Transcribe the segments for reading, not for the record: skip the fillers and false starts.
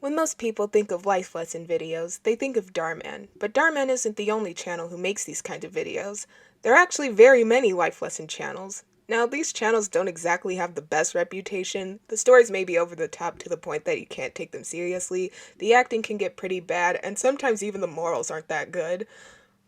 When most people think of life lesson videos, they think of Darman, but Darman isn't the only channel who makes these kinds of videos. There are actually very many life lesson channels. Now, these channels don't exactly have the best reputation. The stories may be over the top to the point that you can't take them seriously, the acting can get pretty bad, and sometimes even the morals aren't that good.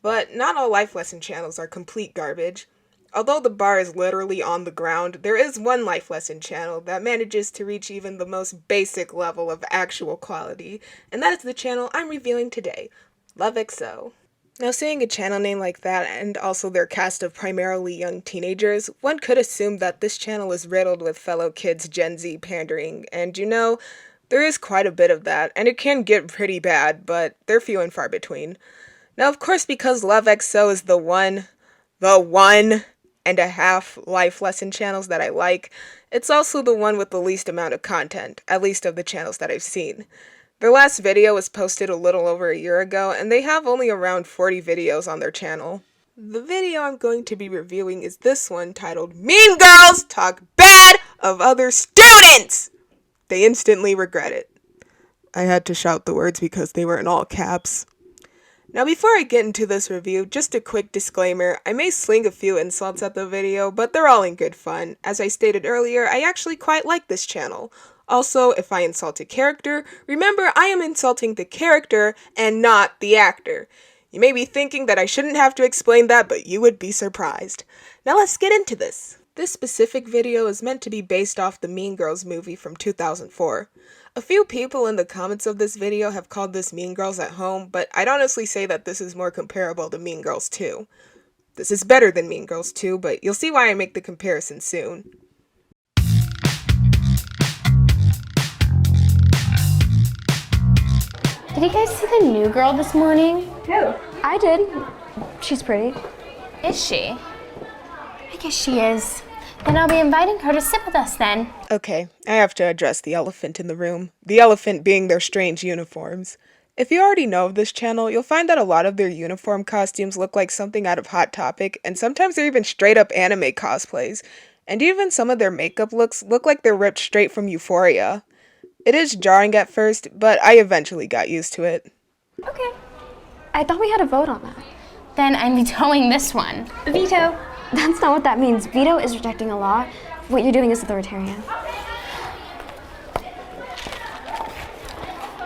But not all life lesson channels are complete garbage. Although the bar is literally on the ground, there is one life lesson channel that manages to reach even the most basic level of actual quality, and that is the channel I'm reviewing today, Love XO. Now, seeing a channel name like that, and also their cast of primarily young teenagers, one could assume that this channel is riddled with fellow kids Gen Z pandering, and there is quite a bit of that, and it can get pretty bad, but they're few and far between. Now, of course, because Love XO is the one and a half life lesson channels that I like, it's also the one with the least amount of content, at least of the channels that I've seen. Their last video was posted a little over a year ago, and they have only around 40 videos on their channel. The video I'm going to be reviewing is this one titled Mean Girls Talk Bad of Other Students! They instantly regret it. I had to shout the words because they were in all caps. Now, before I get into this review, just a quick disclaimer, I may sling a few insults at the video, but they're all in good fun. As I stated earlier, I actually quite like this channel. Also, if I insult a character, remember I am insulting the character and not the actor. You may be thinking that I shouldn't have to explain that, but you would be surprised. Now let's get into this. This specific video is meant to be based off the Mean Girls movie from 2004. A few people in the comments of this video have called this Mean Girls at Home, but I'd honestly say that this is more comparable to Mean Girls 2. This is better than Mean Girls 2, but you'll see why I make the comparison soon. Did you guys see the new girl this morning? Who? I did. She's pretty. Is she? I guess she is. Then I'll be inviting her to sit with us then. Okay, I have to address the elephant in the room. The elephant being their strange uniforms. If you already know of this channel, you'll find that a lot of their uniform costumes look like something out of Hot Topic, and sometimes they're even straight up anime cosplays. And even some of their makeup looks look like they're ripped straight from Euphoria. It is jarring at first, but I eventually got used to it. Okay. I thought we had a vote on that. Then I'm vetoing this one. Veto. That's not what that means. Veto is rejecting a law. What you're doing is authoritarian.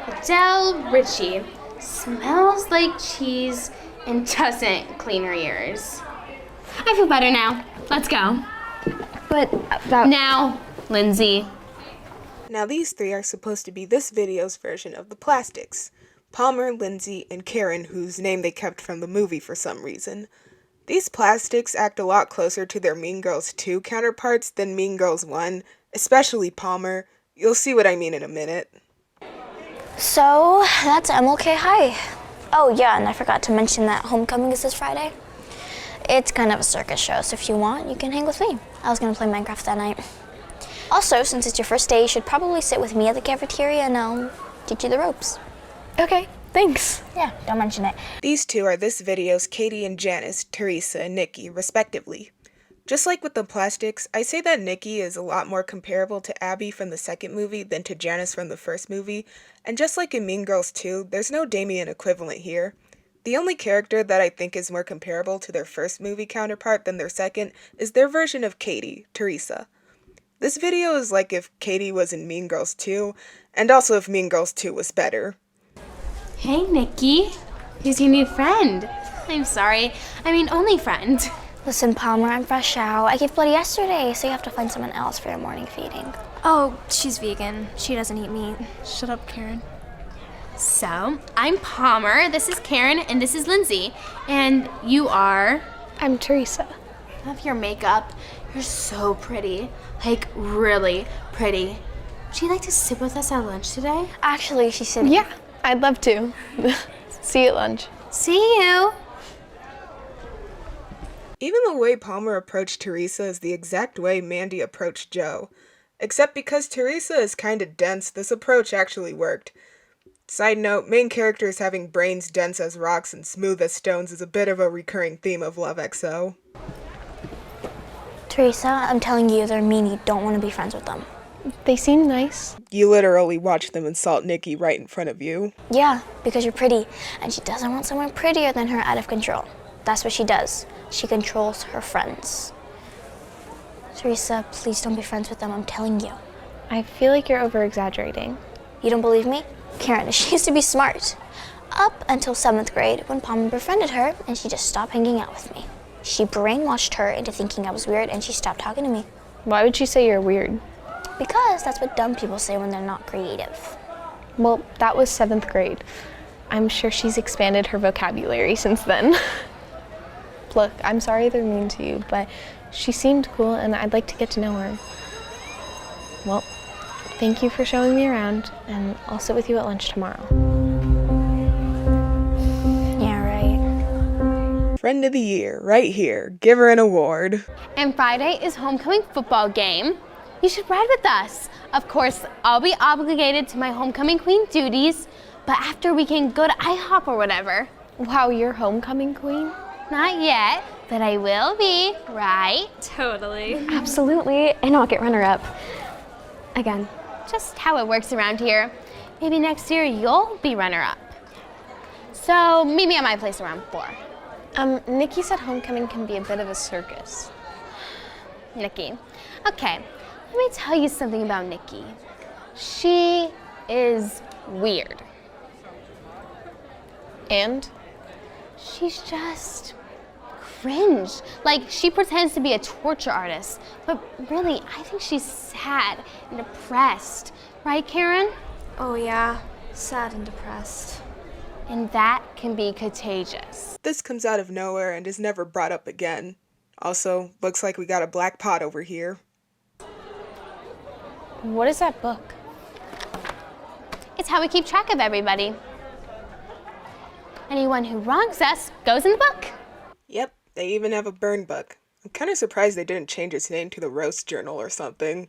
Adele Richie smells like cheese and doesn't clean her ears. I feel better now. Let's go. But about... Now, Lindsay. Now these three are supposed to be this video's version of the Plastics. Palmer, Lindsay, and Karen, whose name they kept from the movie for some reason. These Plastics act a lot closer to their Mean Girls 2 counterparts than Mean Girls 1, especially Palmer. You'll see what I mean in a minute. So, that's MLK High. Oh yeah, and I forgot to mention that homecoming is this Friday. It's kind of a circus show, so if you want, you can hang with me. I was gonna play Minecraft that night. Also, since it's your first day, you should probably sit with me at the cafeteria and I'll teach you the ropes. Okay, thanks. Yeah, don't mention it. These two are this video's Katie and Janice, Teresa and Nikki, respectively. Just like with the Plastics, I say that Nikki is a lot more comparable to Abby from the second movie than to Janice from the first movie, and just like in Mean Girls 2, there's no Damien equivalent here. The only character that I think is more comparable to their first movie counterpart than their second is their version of Katie, Teresa. This video is like if Katie was in Mean Girls 2, and also if Mean Girls 2 was better. Hey, Nikki. Who's your new friend? I'm sorry. I mean, only friend. Listen, Palmer, I'm fresh out. I gave blood yesterday, so you have to find someone else for your morning feeding. Oh, she's vegan. She doesn't eat meat. Shut up, Karen. So, I'm Palmer, this is Karen, and this is Lindsay. And you are? I'm Teresa. I love your makeup. You're so pretty. Like, really pretty. Would you like to sit with us at lunch today? Actually, she said... Yeah, I'd love to. See you at lunch. See you. Even the way Palmer approached Teresa is the exact way Mandy approached Joe. Except because Teresa is kinda dense, this approach actually worked. Side note, main characters having brains dense as rocks and smooth as stones is a bit of a recurring theme of Love XO. Teresa, I'm telling you, they're mean. You don't want to be friends with them. They seem nice. You literally watched them insult Nikki right in front of you. Yeah, because you're pretty, and she doesn't want someone prettier than her out of control. That's what she does. She controls her friends. Teresa, please don't be friends with them, I'm telling you. I feel like you're over-exaggerating. You don't believe me? Karen, she used to be smart. Up until 7th grade, when Palmer befriended her, and she just stopped hanging out with me. She brainwashed her into thinking I was weird, and she stopped talking to me. Why would she say you're weird? Because that's what dumb people say when they're not creative. Well, that was 7th grade. I'm sure she's expanded her vocabulary since then. Look, I'm sorry they're mean to you, but she seemed cool and I'd like to get to know her. Well, thank you for showing me around, and I'll sit with you at lunch tomorrow. Yeah, right. Friend of the year, right here. Give her an award. And Friday is homecoming football game. You should ride with us. Of course, I'll be obligated to my homecoming queen duties, but after we can go to IHOP or whatever. Wow, you're homecoming queen? Not yet, but I will be, right? Totally. Absolutely, and I'll get runner-up. Again. Just how it works around here. Maybe next year you'll be runner-up. So meet me at my place around 4. Nikki said homecoming can be a bit of a circus. Nikki. Okay, let me tell you something about Nikki. She is weird. And? She's just cringe. Like, she pretends to be a torture artist, but really, I think she's sad and depressed. Right, Karen? Oh yeah, sad and depressed. And that can be contagious. This comes out of nowhere and is never brought up again. Also, looks like we got a black pot over here. What is that book? It's how we keep track of everybody. Anyone who wrongs us goes in the book. Yep, they even have a burn book. I'm kind of surprised they didn't change its name to the Roast Journal or something.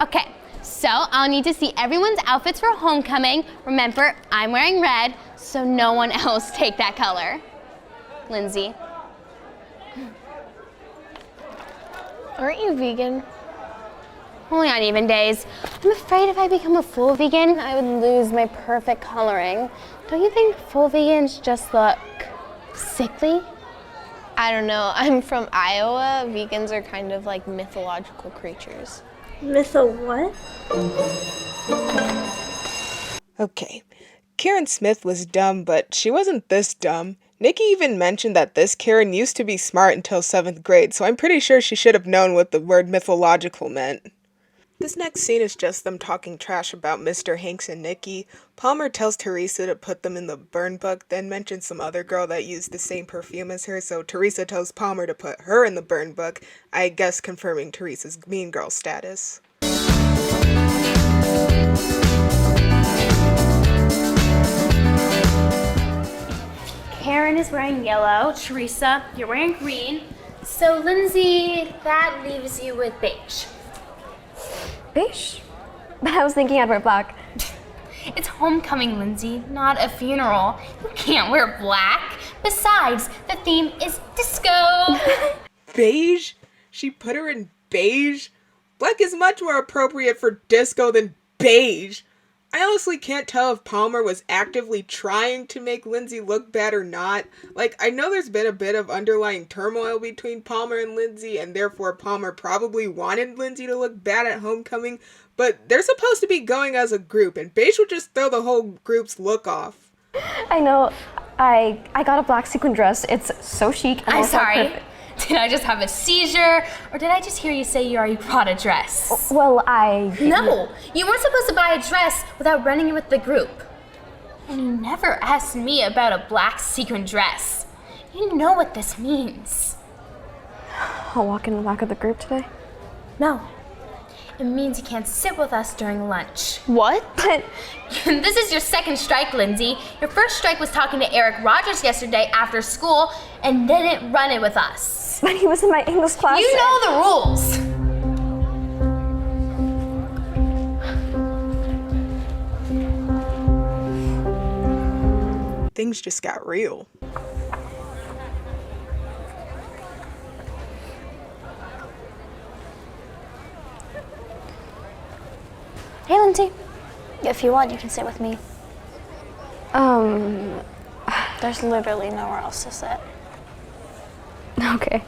Okay, so I'll need to see everyone's outfits for homecoming. Remember, I'm wearing red, so no one else take that color. Lindsay. Aren't you vegan? Only on even days. I'm afraid if I become a full vegan, I would lose my perfect coloring. Don't you think full vegans just look sickly? I don't know. I'm from Iowa. Vegans are kind of like mythological creatures. What? Okay, Karen Smith was dumb, but she wasn't this dumb. Nikki even mentioned that this Karen used to be smart until 7th grade, so I'm pretty sure she should have known what the word mythological meant. This next scene is just them talking trash about Mr. Hanks and Nikki. Palmer tells Teresa to put them in the burn book, then mentions some other girl that used the same perfume as her, so Teresa tells Palmer to put her in the burn book, I guess confirming Teresa's mean girl status. Karen is wearing yellow. Teresa, you're wearing green. So Lindsay, that leaves you with beige. Beige? But I was thinking I'd wear black. It's homecoming, Lindsay, not a funeral. You can't wear black. Besides, the theme is disco. Beige? She put her in beige? Black is much more appropriate for disco than beige. I honestly can't tell if Palmer was actively trying to make Lindsay look bad or not. Like, I know there's been a bit of underlying turmoil between Palmer and Lindsay, and therefore Palmer probably wanted Lindsay to look bad at homecoming, but they're supposed to be going as a group, and beige would just throw the whole group's look off. I know. I got a black sequin dress. It's so chic. And I'm also sorry. perfect. Did I just have a seizure? Or did I just hear you say you already brought a dress? Well, No! You weren't supposed to buy a dress without running it with the group. And you never asked me about a black sequin dress. You know what this means. I'll walk in the back of the group today. No. It means you can't sit with us during lunch. What? But This is your second strike, Lindsay. Your first strike was talking to Eric Rogers yesterday after school and didn't run it with us. he was in my English class. You know the rules. Things just got real. Lindsay, if you want, you can sit with me. There's literally nowhere else to sit. Okay.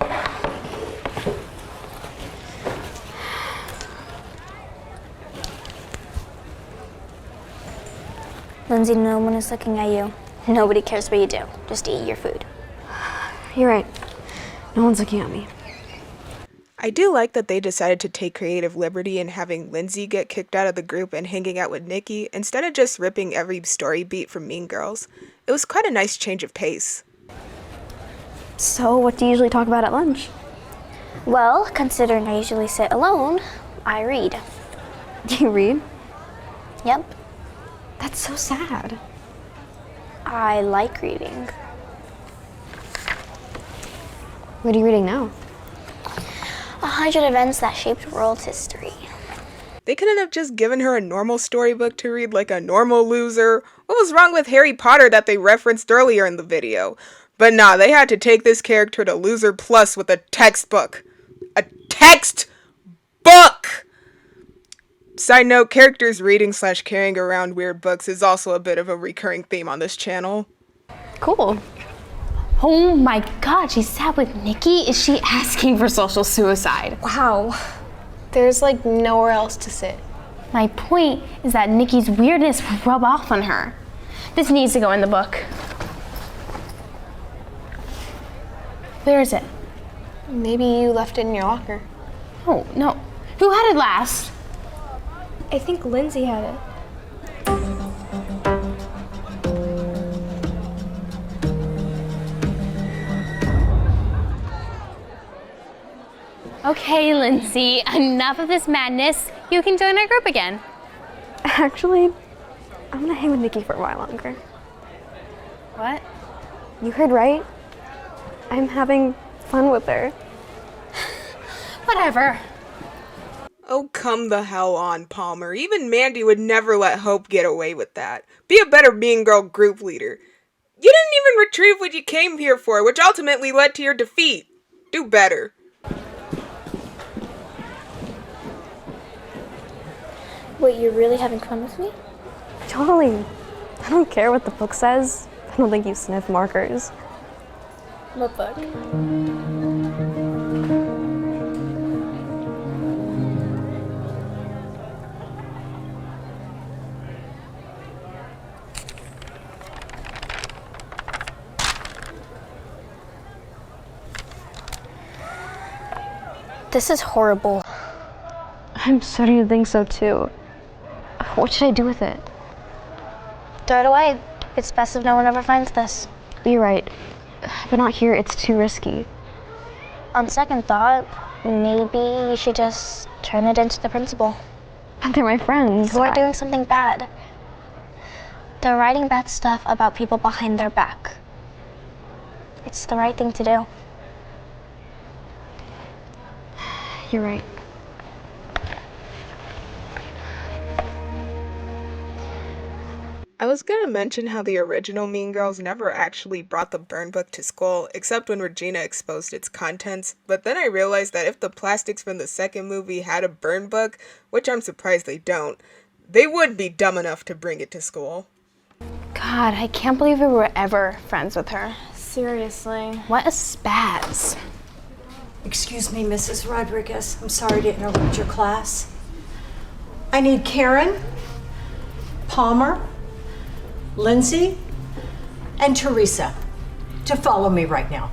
Lindsay, no one is looking at you. Nobody cares what you do. Just eat your food. You're right. No one's looking at me. I do like that they decided to take creative liberty in having Lindsay get kicked out of the group and hanging out with Nikki instead of just ripping every story beat from Mean Girls. It was quite a nice change of pace. So, what do you usually talk about at lunch? Well, considering I usually sit alone, I read. Do you read? Yep. That's so sad. I like reading. What are you reading now? 100 Events That Shaped World History. They couldn't have just given her a normal storybook to read like a normal loser. What was wrong with Harry Potter that they referenced earlier in the video? But nah, they had to take this character to Loser Plus with a textbook. A textbook! Side note, characters reading/carrying around weird books is also a bit of a recurring theme on this channel. Cool. Oh my God, she sat with Nikki? Is she asking for social suicide? Wow. There's like nowhere else to sit. My point is that Nikki's weirdness would rub off on her. This needs to go in the book. Where is it? Maybe you left it in your locker. Oh, no. Who had it last? I think Lindsay had it. Okay, Lindsay, enough of this madness. You can join our group again. Actually, I'm gonna hang with Nikki for a while longer. What? You heard right. I'm having fun with her. Whatever. Oh, come the hell on, Palmer. Even Mandy would never let Hope get away with that. Be a better Mean Girl group leader. You didn't even retrieve what you came here for, which ultimately led to your defeat. Do better. Wait, you're really having fun with me? Totally. I don't care what the book says. I don't think you sniff markers. What book? This is horrible. I'm starting to think so too. What should I do with it? Throw it away. It's best if no one ever finds this. You're right. But not here, it's too risky. On second thought, maybe you should just turn it into the principal. But they're my friends. Who are doing something bad. They're writing bad stuff about people behind their back. It's the right thing to do. You're right. I was gonna mention how the original Mean Girls never actually brought the burn book to school, except when Regina exposed its contents, but then I realized that if the plastics from the second movie had a burn book, which I'm surprised they don't, they would be dumb enough to bring it to school. God, I can't believe we were ever friends with her. Seriously. What a spaz. Excuse me, Mrs. Rodriguez. I'm sorry to interrupt your class. I need Karen, Palmer, Lindsay, and Teresa to follow me right now.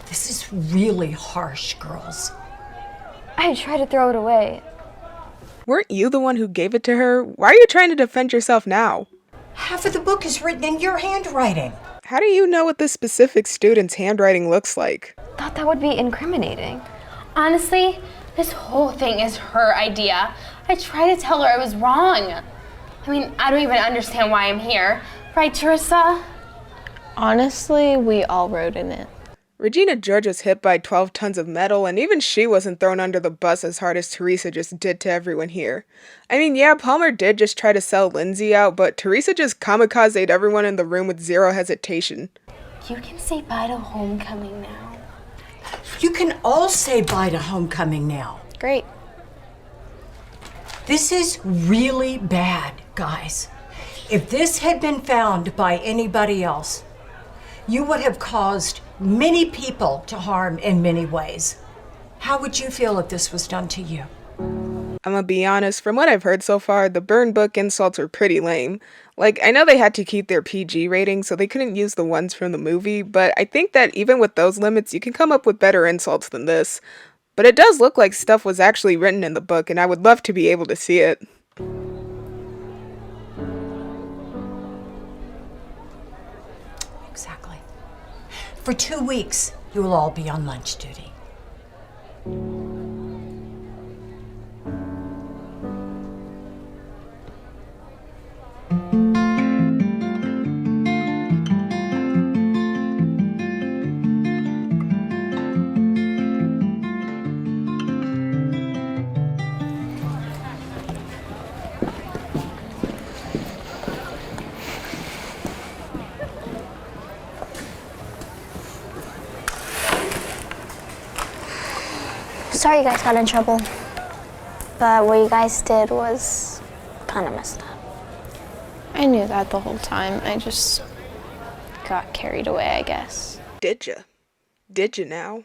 This is really harsh, girls. I tried to throw it away. Weren't you the one who gave it to her? Why are you trying to defend yourself now? Half of the book is written in your handwriting. How do you know what this specific student's handwriting looks like? Thought that would be incriminating. Honestly, this whole thing is her idea. I tried to tell her I was wrong. I mean, I don't even understand why I'm here. Right, Teresa? Honestly, we all wrote in it. Regina George was hit by 12 tons of metal, and even she wasn't thrown under the bus as hard as Teresa just did to everyone here. I mean, yeah, Palmer did just try to sell Lindsay out, but Teresa just kamikazed everyone in the room with zero hesitation. You can say bye to homecoming now. You can all say bye to homecoming now. Great. This is really bad, guys. If this had been found by anybody else, you would have caused many people to harm in many ways. How would you feel if this was done to you? I'm gonna be honest, from what I've heard so far, the burn book insults were pretty lame. Like, I know they had to keep their PG rating, so they couldn't use the ones from the movie, but I think that even with those limits, you can come up with better insults than this. But it does look like stuff was actually written in the book, and I would love to be able to see it. Exactly. For 2 weeks, you will all be on lunch duty. Sorry you guys got in trouble, but what you guys did was kind of messed up. I knew that the whole time. I just got carried away, I guess. Did ya? Did ya now?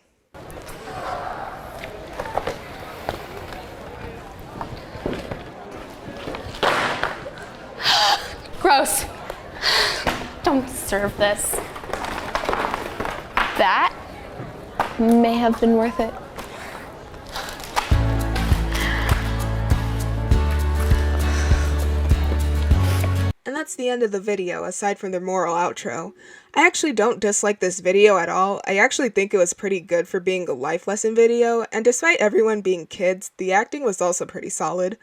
Gross. Don't serve this. That may have been worth it. And that's the end of the video, aside from the moral outro. I actually don't dislike this video at all. I actually think it was pretty good for being a life lesson video, and despite everyone being kids, the acting was also pretty solid.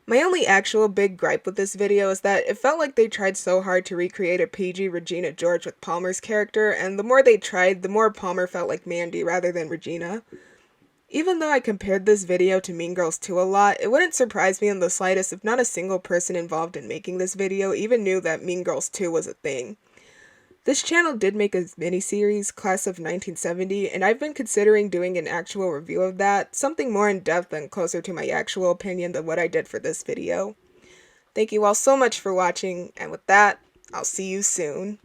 My only actual big gripe with this video is that it felt like they tried so hard to recreate a PG Regina George with Palmer's character, and the more they tried, the more Palmer felt like Mandy rather than Regina. Even though I compared this video to Mean Girls 2 a lot, it wouldn't surprise me in the slightest if not a single person involved in making this video even knew that Mean Girls 2 was a thing. This channel did make a miniseries, Class of 1970, and I've been considering doing an actual review of that, something more in-depth and closer to my actual opinion than what I did for this video. Thank you all so much for watching, and with that, I'll see you soon.